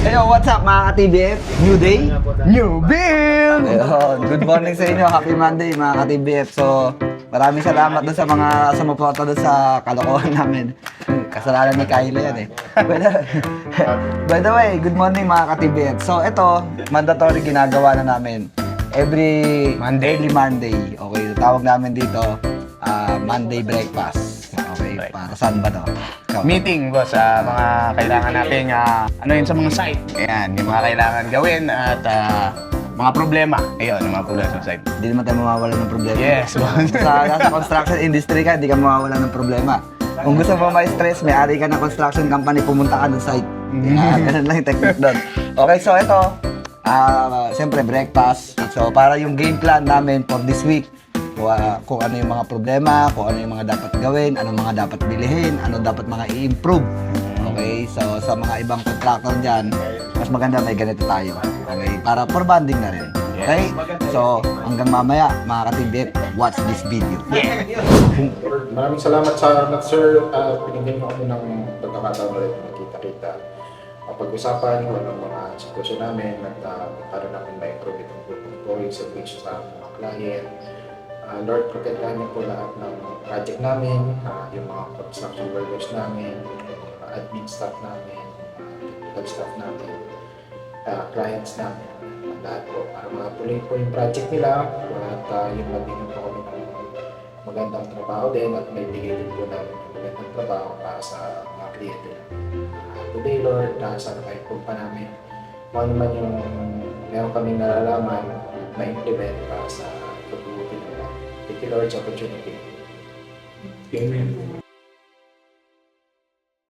Hey, what's up mga ka-TBF? New day? New build! Ayun, good morning sa inyo. Happy Monday mga ka-TBF. So, maraming salamat doon sa mga sumuporta doon sa kalokohan namin. Kasalanan ni Kylo yan eh. By the way, good morning mga ka-TBF. So, ito, mandatory ginagawa na namin. Every Monday. Okay, tawag namin dito, Monday breakfast. Okay, para saan ba to? Meeting boss sa mga kailangan natin ano yun sa mga site. Ayan, yung mga kailangan gawin at mga problema. Ayun, yung mga problema sa site. Hindi naman tayo mawawala ng problema. Yes, boss. Nasa construction industry ka, hindi ka mawawala ng problema. Kung gusto mo ma-stress, may ari ka ng construction company, pumunta ka ng site. Ganun lang yung technique doon. Okay, so ito, siyempre breakfast. So para yung game plan namin for this week, kung ano yung mga problema, kung ano yung mga dapat gawin, ano mga dapat bilhin, ano dapat mga i-improve. Okay, so sa mga ibang contractor dyan, mas maganda may ganito tayo. Okay, para for bonding na rin. Okay, so hanggang mamaya mga ka-TBF, watch this video. Maraming salamat sa sir. Pinigyan mo kami ng pagkakataon ulit magkita-kita. Pag-usapan kung anong mga sitwasyon namin at para namin ma-improve itong group of employees at which sa mga client. Lord, protektahan niyo po lahat ng project namin, yung mga construction workers namin, yung mga admin staff namin, technical staff namin, clients namin, lahat po. Para matuloy po yung project nila at yung mabigyan po kami ng magandang trabaho din at may bigay din po namin yung magandang trabaho para sa mga kliyente namin. Today, Lord, sana kayo po pa namin kung ano man yung meron kaming nalalaman ma-implement para sa pag-uwi nila. Thank you, Lord, sa opportunity. Amen.